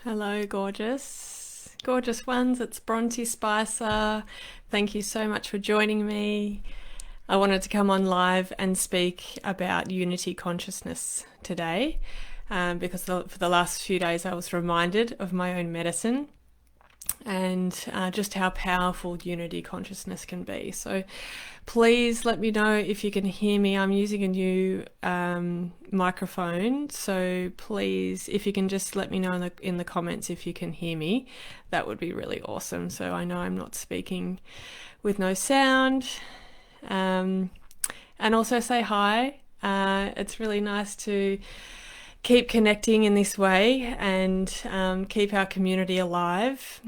Hello, gorgeous ones. It's Bronte Spicer. Thank you so much for joining me. I wanted to come on live and speak about unity consciousness today because for the last few days I was reminded of my own medicine and just how powerful unity consciousness can be. So please let me know if you can hear me. I'm using a new microphone, so please, if you can just let me know in the comments if you can hear me, that would be really awesome. So I know I'm not speaking with no sound. And also say hi. It's really nice to keep connecting in this way and keep our community alive.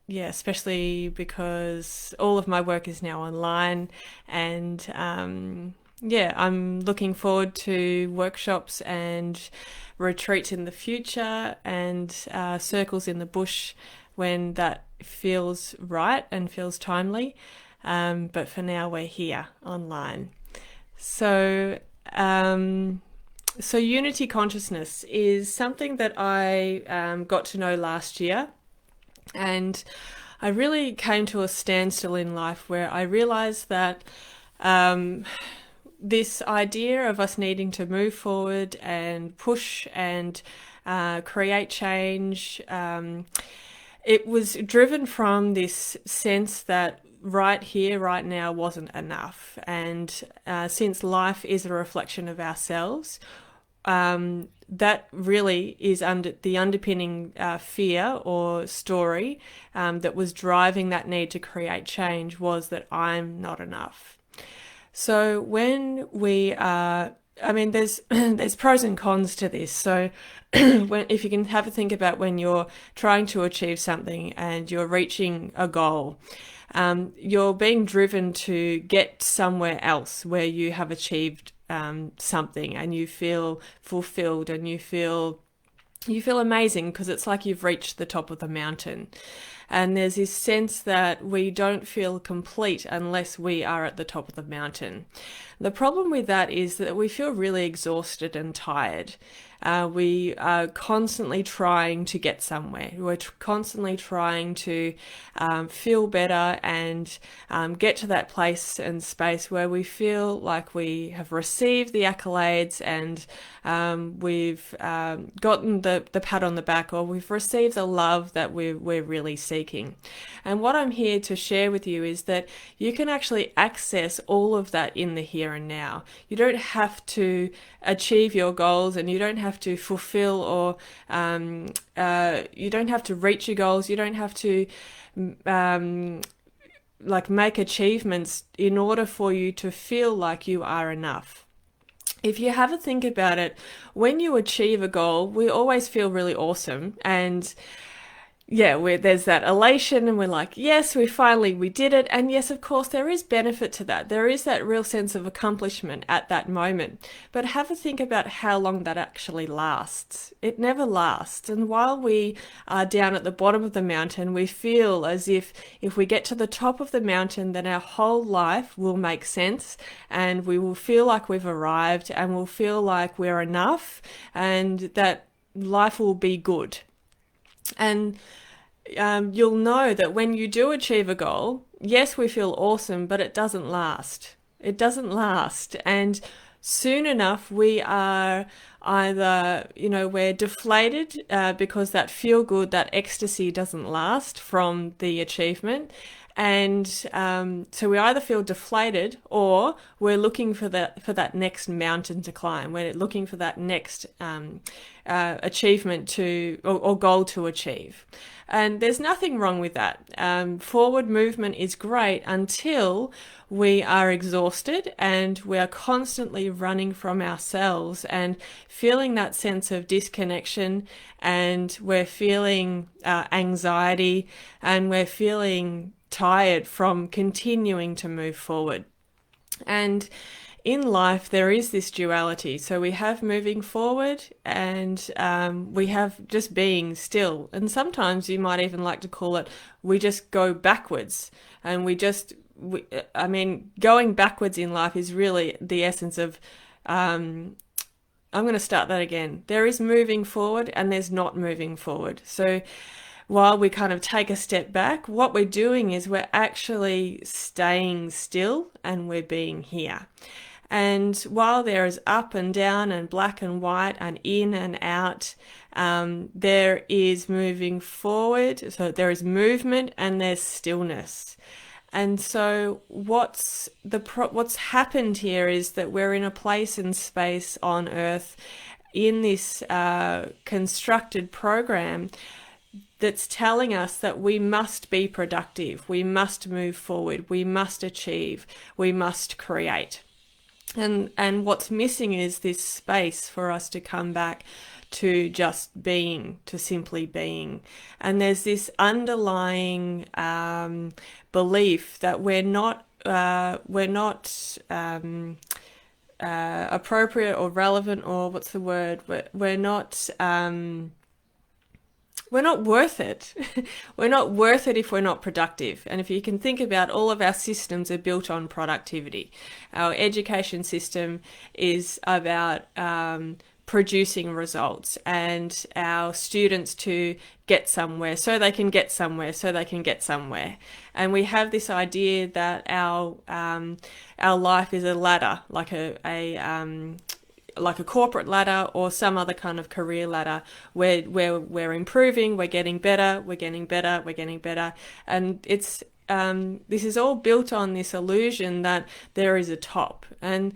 Yeah, especially because all of my work is now online, and yeah, I'm looking forward to workshops and retreats in the future and circles in the bush when that feels right and feels timely. But for now, we're here online. So, so unity consciousness is something that I got to know last year, and I really came to a standstill in life where I realized that this idea of us needing to move forward and push and create change, it was driven from this sense that right here, right now wasn't enough. And since life is a reflection of ourselves, that really is the underpinning fear or story that was driving that need to create change was that I'm not enough. So when we are, I mean, there's there's pros and cons to this. So if you can have a think about when you're trying to achieve something and you're reaching a goal, you're being driven to get somewhere else where you have achieved something and you feel fulfilled and you feel amazing because it's like you've reached the top of the mountain. And there's this sense that we don't feel complete unless we are at the top of the mountain. The problem with that is that we feel really exhausted and tired. We are constantly trying to get somewhere. We're constantly trying to feel better and get to that place and space where we feel like we have received the accolades and we've gotten the pat on the back, or we've received the love that we're really seeking. And what I'm here to share with you is that you can actually access all of that in the here and now. You don't have to achieve your goals, and you don't have to fulfill or you don't have to reach your goals. You don't have to like make achievements in order for you to feel like you are enough. If you have a think about it, when you achieve a goal, we always feel really awesome, and yeah, there's that elation and we're like, yes, we did it. And yes, of course, there is benefit to that. There is that real sense of accomplishment at that moment. But have a think about how long that actually lasts. It never lasts. And while we are down at the bottom of the mountain, we feel as if we get to the top of the mountain, then our whole life will make sense and we will feel like we've arrived and we'll feel like we're enough and that life will be good. And you'll know that when you do achieve a goal, yes, we feel awesome, but it doesn't last. It doesn't last. And soon enough, we are either, we're deflated because that feel good, that ecstasy doesn't last from the achievement. And so we either feel deflated or we're looking for that next mountain to climb. We're looking for that next achievement or goal to achieve. And there's nothing wrong with that. Forward movement is great until we are exhausted and we are constantly running from ourselves and feeling that sense of disconnection, and we're feeling anxiety, and we're feeling tired from continuing to move forward. And in life, there is this duality. So we have moving forward and we have just being still. And sometimes you might even like to call it, we just go backwards. And going backwards in life is really the essence of I'm going to start that again. There is moving forward and there's not moving forward. So while we kind of take a step back, what we're doing is we're actually staying still and we're being here. And while there is up and down and black and white and in and out, there is moving forward. So there is movement and there's stillness. And so what's happened here is that we're in a place and space on Earth in this constructed program that's telling us that we must be productive, we must move forward, we must achieve, we must create. And what's missing is this space for us to come back to just being, to simply being. And there's this underlying belief that we're not appropriate or relevant, or what's the word? We're not worth it. We're not worth it if we're not productive. And if you can think about, all of our systems are built on productivity. Our education system is about producing results, and our students to get somewhere so they can get somewhere so they can get somewhere. And we have this idea that our life is a ladder, like a corporate ladder or some other kind of career ladder, where we're improving, we're getting better, we're getting better, we're getting better. And it's this is all built on this illusion that there is a top. And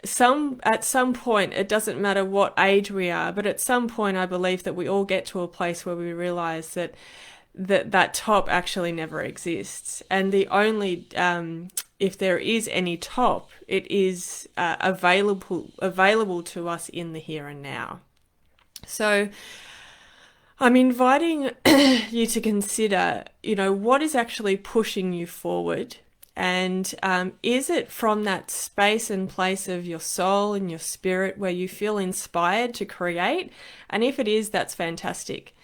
at some point, it doesn't matter what age we are, but at some point I believe that we all get to a place where we realize that top actually never exists. And the only if there is any top, it is available to us in the here and now. So I'm inviting you to consider, what is actually pushing you forward, and is it from that space and place of your soul and your spirit where you feel inspired to create? And if it is, that's fantastic.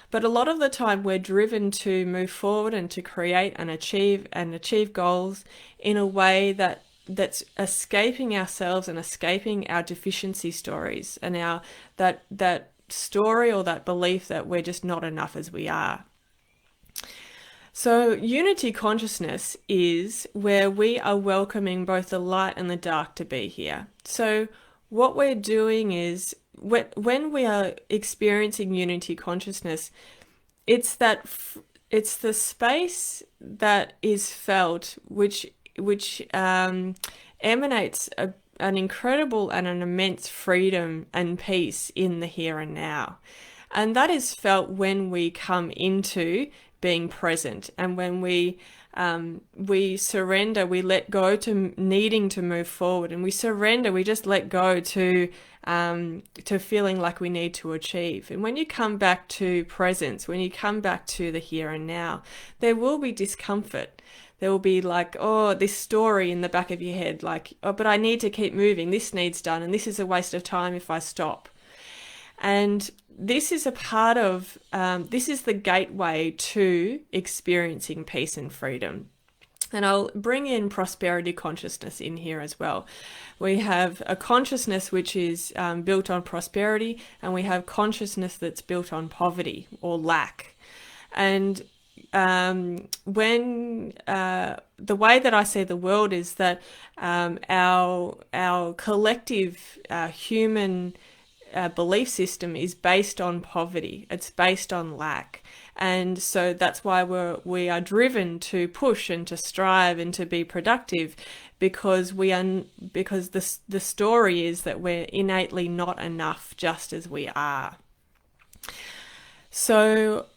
But a lot of the time we're driven to move forward and to create and achieve goals in a way that's escaping ourselves and escaping our deficiency stories and that story or that belief that we're just not enough as we are. So unity consciousness is where we are welcoming both the light and the dark to be here. So what we're doing is, when we are experiencing unity consciousness, it's the space that is felt which emanates an incredible and an immense freedom and peace in the here and now. And that is felt when we come into being present, and when we surrender, we let go to needing to move forward, and we surrender, we just let go to feeling like we need to achieve. And when you come back to presence, when you come back to the here and now, there will be discomfort. There will be like, this story in the back of your head, like, but I need to keep moving, this needs done, and this is a waste of time if I stop. And this is a part of, this is the gateway to experiencing peace and freedom. And I'll bring in prosperity consciousness in here as well. We have a consciousness which is built on prosperity, and we have consciousness that's built on poverty or lack. And when the way that I see the world is that our collective human belief system is based on poverty. It's based on lack. And so that's why we are driven to push and to strive and to be productive, because the story is that we're innately not enough just as we are. So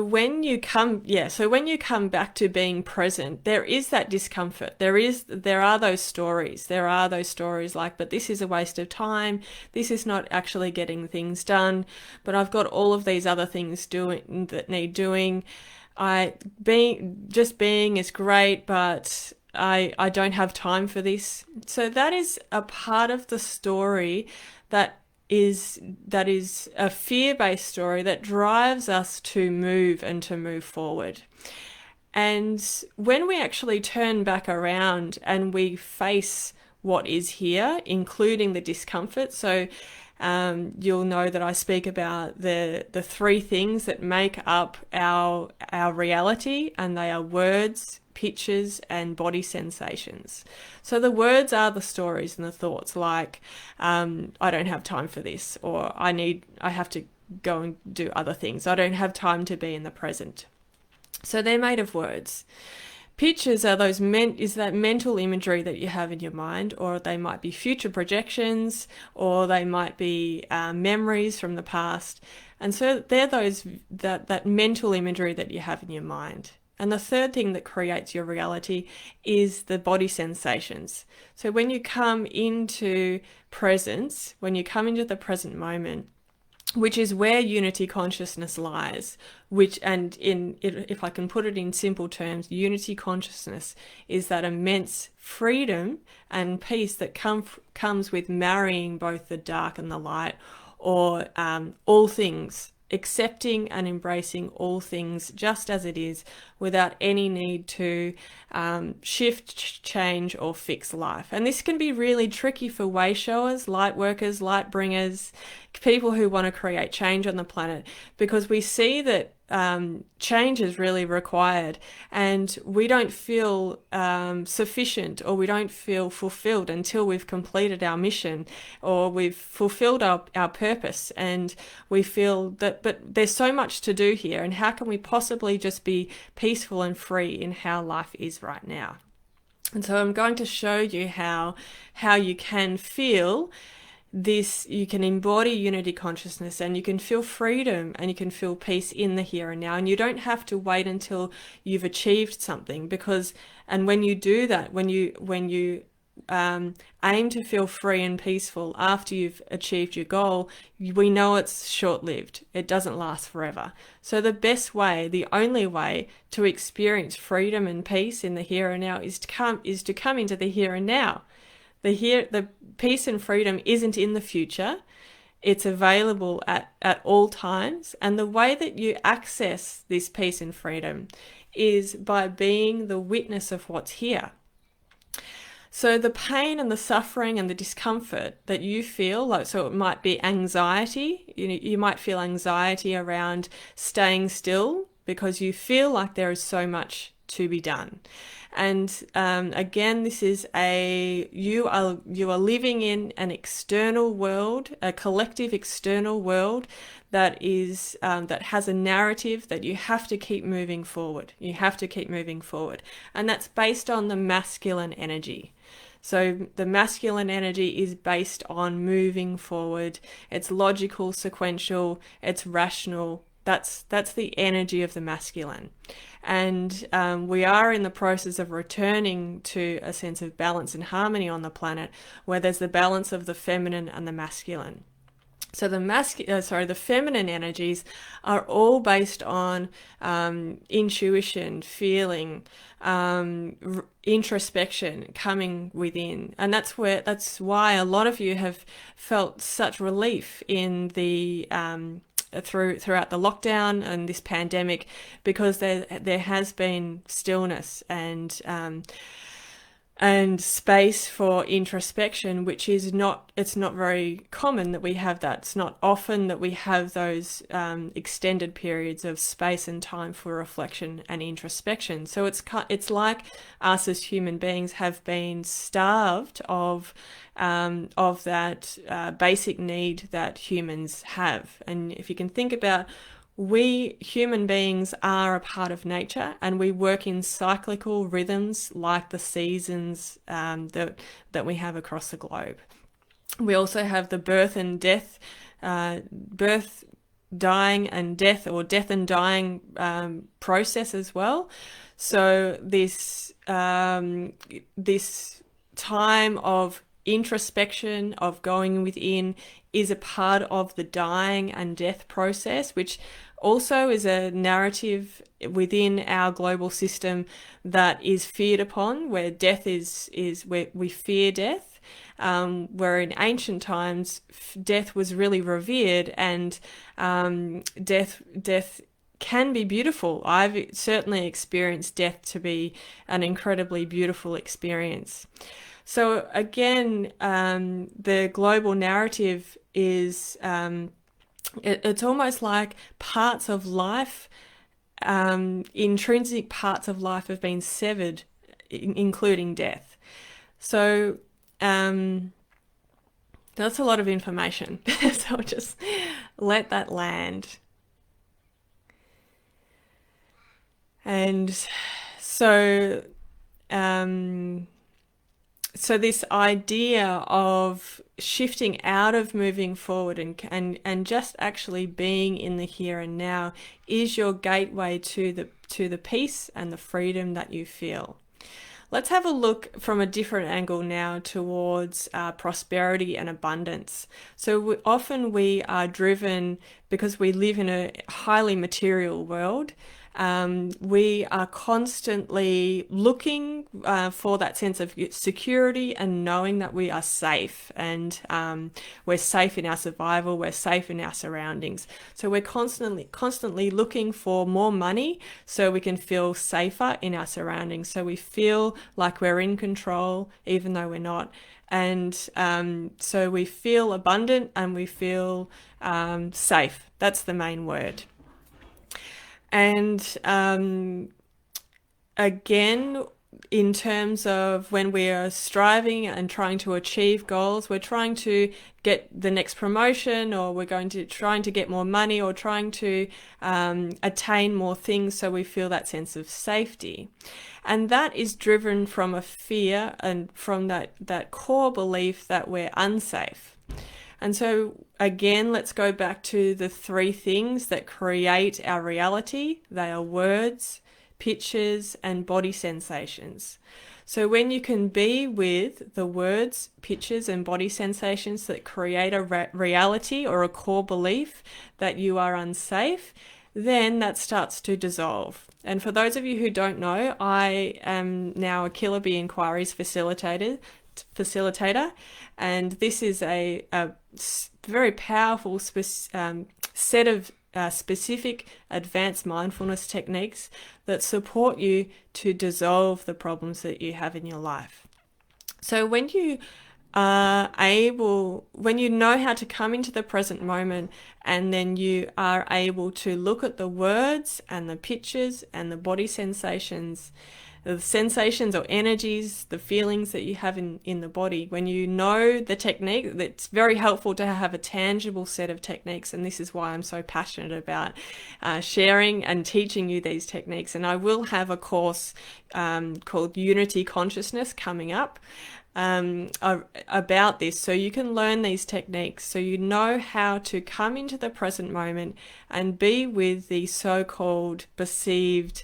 when you come back to being present, there is that discomfort. There are those stories. There are those stories like, but this is a waste of time. This is not actually getting things done. But I've got all of these other things that need doing. Being is great, but I don't have time for this. So that is a part of the story that is a fear-based story that drives us to move and to move forward. And when we actually turn back around and we face what is here, including the discomfort. So you'll know that I speak about the three things that make up our reality, and they are words, pictures, and body sensations. So the words are the stories and the thoughts, like I don't have time for this, or I have to go and do other things. I don't have time to be in the present. So they're made of words. Pictures are is that mental imagery that you have in your mind, or they might be future projections, or they might be memories from the past. And so they're that mental imagery that you have in your mind. And the third thing that creates your reality is the body sensations. So when you come into presence, when you come into the present moment, which is where unity consciousness lies, if I can put it in simple terms, unity consciousness is that immense freedom and peace that comes with marrying both the dark and the light, or all things, accepting and embracing all things just as it is, without any need to shift, change, or fix life. And this can be really tricky for way showers, light workers, light bringers, people who want to create change on the planet, because we see that change is really required, and we don't feel sufficient, or we don't feel fulfilled until we've completed our mission, or we've fulfilled our purpose, and we feel that, but there's so much to do here, and how can we possibly just be peaceful and free in how life is right now? And so I'm going to show you how you can feel this, you can embody unity consciousness, and you can feel freedom, and you can feel peace in the here and now, and you don't have to wait until you've achieved something, because, and when you do that, when you aim to feel free and peaceful after you've achieved your goal, we know it's short-lived. It doesn't last forever. So the best way, the only way to experience freedom and peace in the here and now is to come into the here and now. The peace and freedom isn't in the future. It's available at all times. And the way that you access this peace and freedom is by being the witness of what's here. So the pain and the suffering and the discomfort that you feel, so it might be anxiety. You might feel anxiety around staying still because you feel like there is so much to be done. And again, this is you are living in an external world, a collective external world that is that has a narrative that you have to keep moving forward. You have to keep moving forward, and that's based on the masculine energy. So the masculine energy is based on moving forward. It's logical, sequential, it's rational. That's the energy of the masculine. And we are in the process of returning to a sense of balance and harmony on the planet, where there's the balance of the feminine and the masculine. So the feminine energies are all based on intuition, feeling, introspection, coming within, and that's why a lot of you have felt such relief in the throughout the lockdown and this pandemic, because there has been stillness and space for introspection, which is it's not very common that we have that. It's not often that we have those extended periods of space and time for reflection and introspection. So it's like us as human beings have been starved of that basic need that humans have. And if you can think about, we human beings are a part of nature, and we work in cyclical rhythms like the seasons that we have across the globe. We also have the birth, dying and death, or death and dying process as well. So this time of introspection, of going within, is a part of the dying and death process, which also is a narrative within our global system that is feared upon, where death is where we fear death, where in ancient times death was really revered, and death can be beautiful. I've certainly experienced death to be an incredibly beautiful experience. So again, the global narrative is it's almost like parts of life, intrinsic parts of life have been severed, including death. So that's a lot of information. So I'll just let that land. And so, um, so this idea of shifting out of moving forward and just actually being in the here and now is your gateway to the peace and the freedom that you feel. Let's have a look from a different angle now towards prosperity and abundance. So often we are driven, because we live in a highly material world. We are constantly looking for that sense of security and knowing that we are safe, and we're safe in our survival, we're safe in our surroundings. So we're constantly looking for more money so we can feel safer in our surroundings. So we feel like we're in control even though we're not. And so we feel abundant and we feel safe. That's the main word. And again, in terms of when we are striving and trying to achieve goals, we're trying to get the next promotion, or we're trying to get more money, or trying to attain more things, so we feel that sense of safety. And that is driven from a fear and from that core belief that we're unsafe. And so again, let's go back to the three things that create our reality. They are words, pictures, and body sensations. So when you can be with the words, pictures, and body sensations that create a reality or a core belief that you are unsafe, then that starts to dissolve. And for those of you who don't know, I am now a Killer Bee Inquiries facilitator, and this is a very powerful set of specific advanced mindfulness techniques that support you to dissolve the problems that you have in your life. So when you when you know how to come into the present moment, and then you are able to look at the words and the pictures and the body sensations, the sensations or energies, the feelings that you have in the body. When you know the technique, it's very helpful to have a tangible set of techniques, and this is why I'm so passionate about sharing and teaching you these techniques. And I will have a course called Unity Consciousness coming up about this, so you can learn these techniques, so you know how to come into the present moment and be with the so-called perceived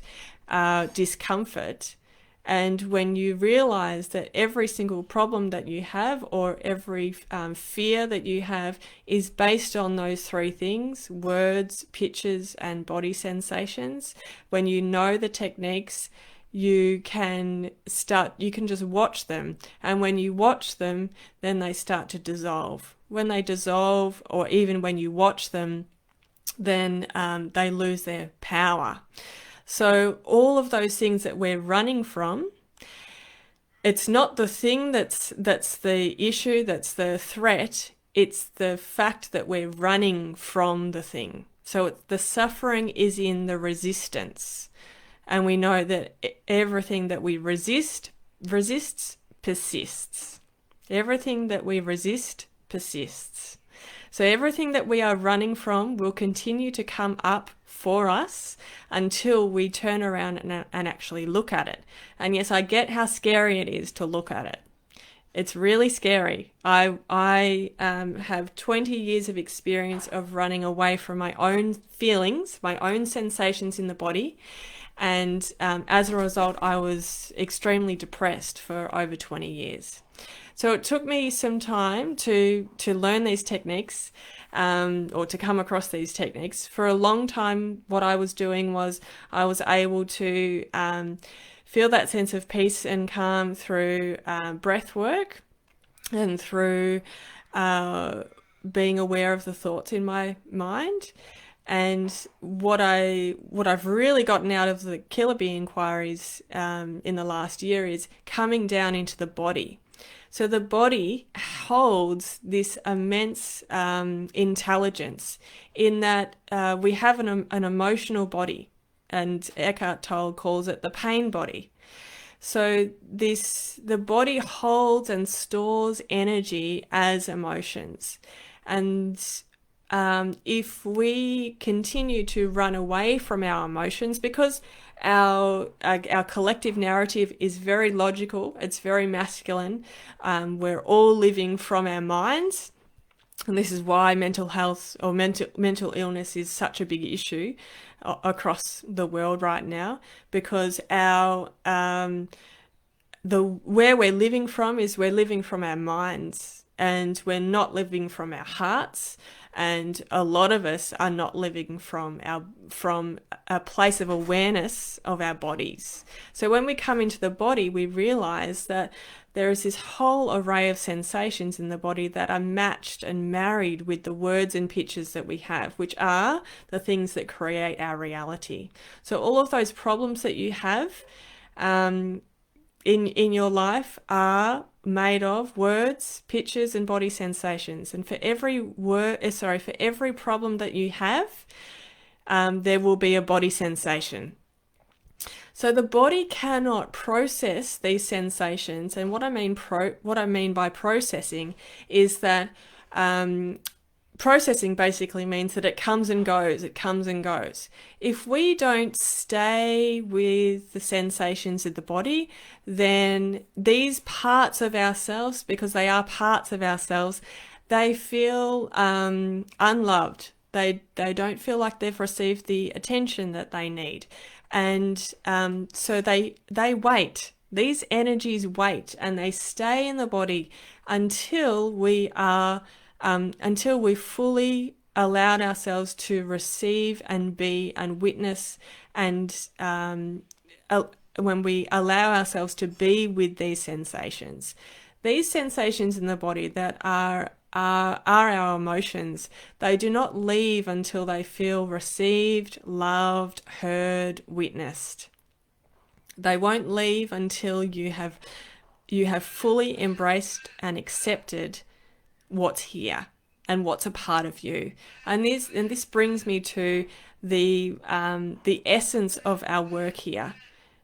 discomfort. And when you realize that every single problem that you have, or every fear that you have, is based on those three things: words, pictures, and body sensations, when you know the techniques, you can just watch them. And when you watch them, then they start to dissolve. When they dissolve, or even when you watch them, then they lose their power. So all of those things that we're running from, it's not the thing that's the issue, that's the threat. It's the fact that we're running from the thing. So the suffering is in the resistance. And we know that everything that we resists, persists. Everything that we resist persists. So everything that we are running from will continue to come up for us until we turn around and actually look at it. And yes, I get how scary it is to look at it. It's really scary. I have 20 years of experience of running away from my own feelings, my own sensations in the body. And as a result, I was extremely depressed for over 20 years. So it took me some time to learn these techniques, or to come across these techniques. For a long time, what I was doing was I was able to feel that sense of peace and calm through breath work, and through being aware of the thoughts in my mind. And what I've really gotten out of the Killer Bee Inquiries in the last year is coming down into the body. So the body holds this immense intelligence in that we have an emotional body, and Eckhart Tolle calls it the pain body. So the body holds and stores energy as emotions. And if we continue to run away from our emotions, because our collective narrative is very logical, it's very masculine, we're all living from our minds. And this is why mental health or mental illness is such a big issue across the world right now, because where we're living from is we're living from our minds, and we're not living from our hearts. And a lot of us are not living from a place of awareness of our bodies. So when we come into the body, we realize that there is this whole array of sensations in the body that are matched and married with the words and pictures that we have, which are the things that create our reality. So all of those problems that you have in your life are made of words, pictures, and body sensations. And for every problem that you have, there will be a body sensation. So the body cannot process these sensations, and what I mean by processing is that processing basically means that it comes and goes, it comes and goes. If we don't stay with the sensations of the body, then these parts of ourselves, because they are parts of ourselves, they feel unloved. They don't feel like they've received the attention that they need. And so they wait. These energies wait, and they stay in the body until we've fully allowed ourselves to receive and be and witness, and when we allow ourselves to be with these sensations in the body that are our emotions, they do not leave until they feel received, loved, heard, witnessed. They won't leave until you have fully embraced and accepted what's here and what's a part of you. And this brings me to the essence of our work here.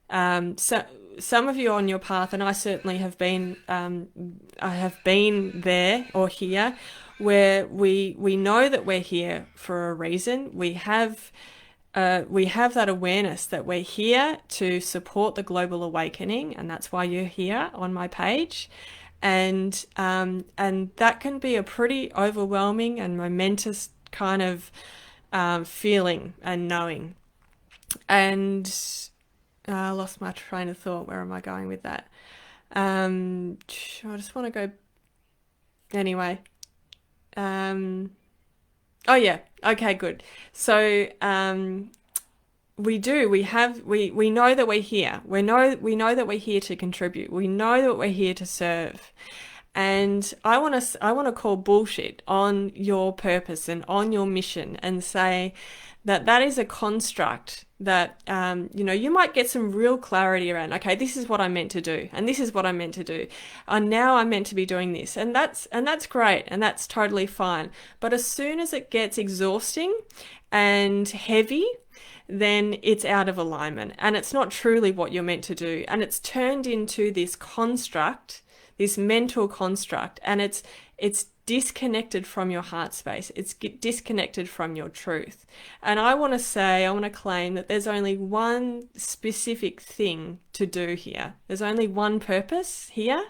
So some of you on your path, and I certainly have been, I have been there or here, where we know that we're here for a reason. We have that awareness that we're here to support the global awakening, and that's why you're here on my page. And that can be a pretty overwhelming and momentous kind of feeling and knowing. And I lost my train of thought. Where am I going with that? I just want to go. Anyway. Oh yeah. Okay, good. So we know that we're here. We know that we're here to contribute. We know that we're here to serve. And I want to call bullshit on your purpose and on your mission, and say that is a construct that you might get some real clarity around. Okay, this is what I'm meant to do, and this is what I'm meant to do, and now I'm meant to be doing this, and that's great, and that's totally fine. But as soon as it gets exhausting and heavy, then it's out of alignment, and it's not truly what you're meant to do, and it's turned into this construct, this mental construct, and it's disconnected from your heart space. It's disconnected from your truth. And I want to claim that there's only one specific thing to do here. There's only one purpose here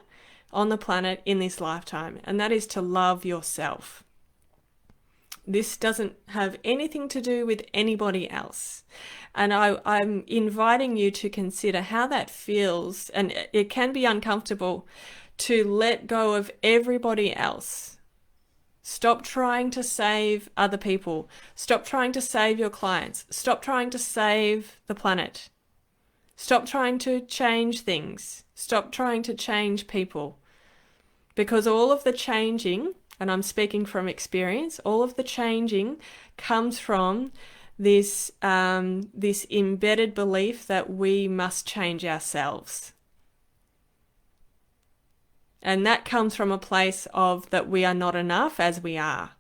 on the planet in this lifetime, and that is to love yourself. This doesn't have anything to do with anybody else. And I'm inviting you to consider how that feels, and it can be uncomfortable to let go of everybody else. Stop trying to save other people. Stop trying to save your clients. Stop trying to save the planet. Stop trying to change things. Stop trying to change people. Because all of the changing, and I'm speaking from experience, all of the changing comes from this embedded belief that we must change ourselves. And that comes from a place of that we are not enough as we are.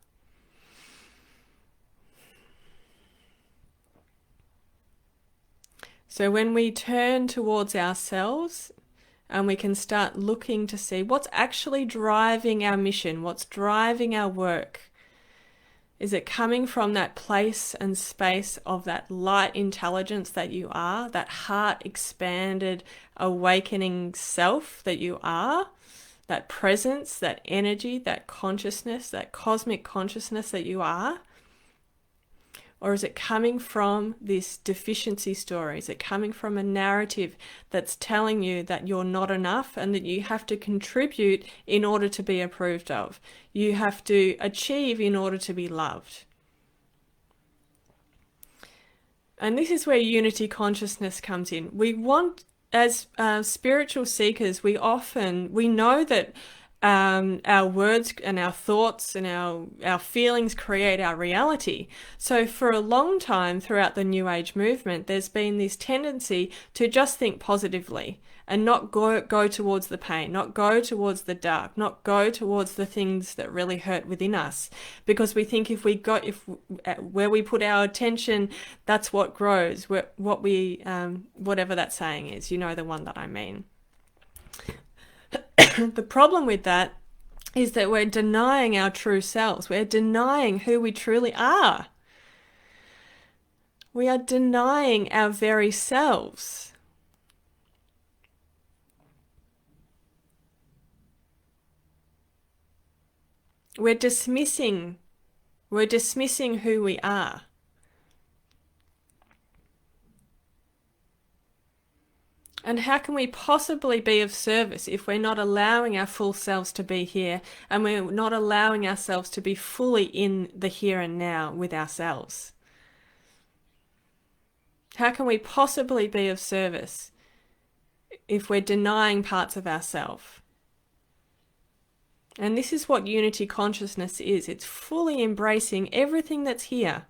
So when we turn towards ourselves and we can start looking to see what's actually driving our mission, what's driving our work. Is it coming from that place and space of that light intelligence that you are, that heart expanded, awakening self that you are, that presence, that energy, that consciousness, that cosmic consciousness that you are? Or is it coming from this deficiency story? Is it coming from a narrative that's telling you that you're not enough and that you have to contribute in order to be approved of? You have to achieve in order to be loved. And this is where unity consciousness comes in. We want, as spiritual seekers, we know that our words and our thoughts and our feelings create our reality. So for a long time throughout the New Age movement, there's been this tendency to just think positively and not go towards the pain, not go towards the dark, not go towards the things that really hurt within us. Because we think where we put our attention, that's what grows, whatever that saying is, you know the one that I mean. The problem with that is that we're denying our true selves. We're denying who we truly are. We are denying our very selves. We're dismissing who we are. And how can we possibly be of service if we're not allowing our full selves to be here and we're not allowing ourselves to be fully in the here and now with ourselves? How can we possibly be of service if we're denying parts of ourselves? And this is what unity consciousness is. It's fully embracing everything that's here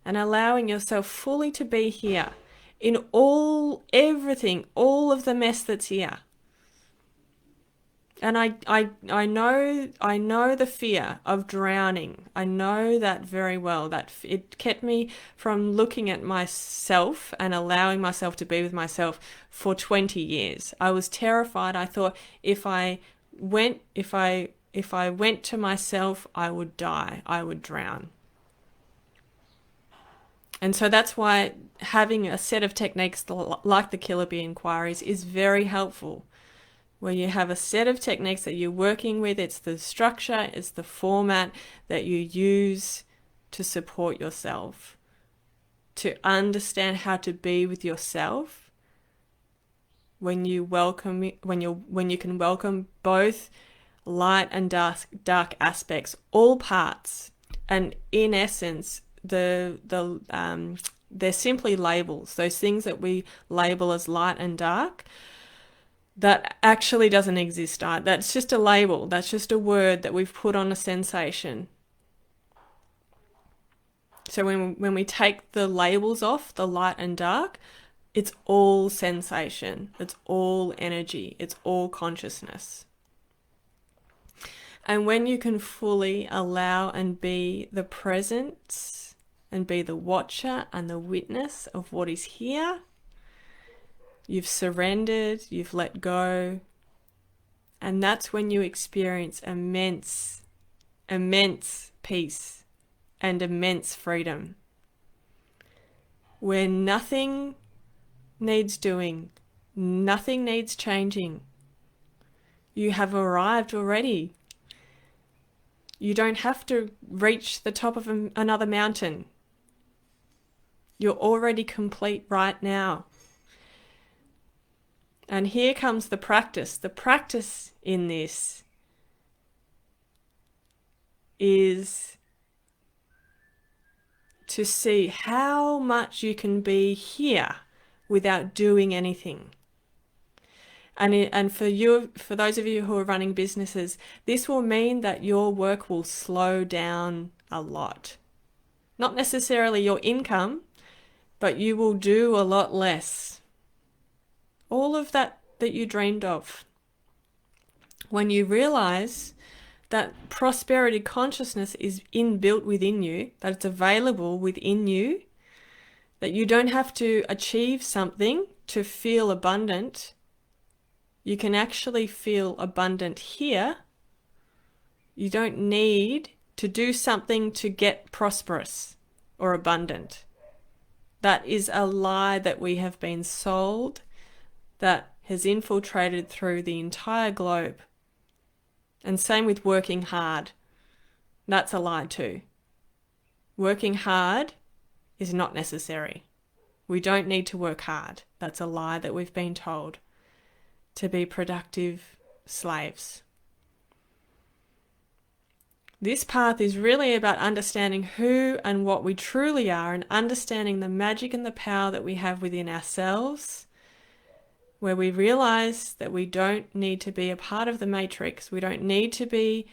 and allowing yourself fully to be here. In everything, all of the mess that's here. And I know the fear of drowning. I know that very well. That it kept me from looking at myself and allowing myself to be with myself for 20 years. I was terrified. I thought if I went to myself, I would die. I would drown. And so that's why having a set of techniques like the Killer Bee Inquiries is very helpful, where you have a set of techniques that you're working with. It's the structure, it's the format that you use to support yourself, to understand how to be with yourself when you can welcome both light and dark aspects, all parts. And in essence, they're simply labels. Those things that we label as light and dark, that actually doesn't exist. That's just a label. That's just a word that we've put on a sensation. So when we take the labels off, the light and dark, it's all sensation. It's all energy. It's all consciousness. And when you can fully allow and be the presence and be the watcher and the witness of what is here, you've surrendered, you've let go, and that's when you experience immense peace and immense freedom, where nothing needs doing, nothing needs changing. You have arrived already. You don't have to reach the top of another mountain. You're already complete right now. And here comes the practice. The practice in this is to see how much you can be here without doing anything. And for those of you who are running businesses, this will mean that your work will slow down a lot. Not necessarily your income, but you will do a lot less. All of that you dreamed of when you realize that prosperity consciousness is inbuilt within you, that it's available within you, that you don't have to achieve something to feel abundant. You can actually feel abundant here. You don't need to do something to get prosperous or abundant. That is a lie that we have been sold, that has infiltrated through the entire globe. And same with working hard. That's a lie too. Working hard is not necessary. We don't need to work hard. That's a lie that we've been told to be productive slaves. This path is really about understanding who and what we truly are and understanding the magic and the power that we have within ourselves, where we realize that we don't need to be a part of the matrix. We don't need to be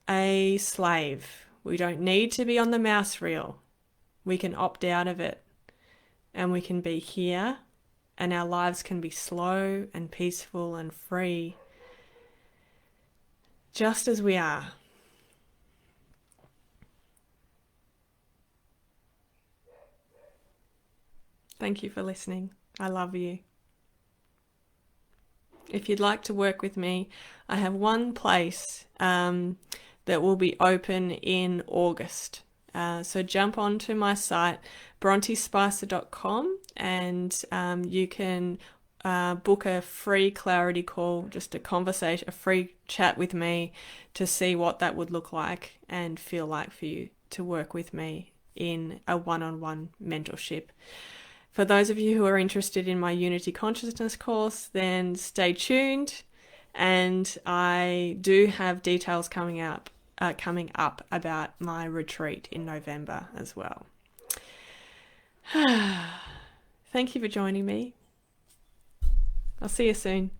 a slave. We don't need to be on the mouse reel. We can opt out of it and we can be here, and our lives can be slow and peaceful and free, just as we are. Thank you for listening. I love you. If you'd like to work with me, I have one place that will be open in August. So jump onto my site, brontespicer.com, and you can book a free clarity call, just a conversation, a free chat with me to see what that would look like and feel like for you to work with me in a one-on-one mentorship. For those of you who are interested in my Unity Consciousness course, then stay tuned, and I do have details coming up about my retreat in November as well. Thank you for joining me. I'll see you soon.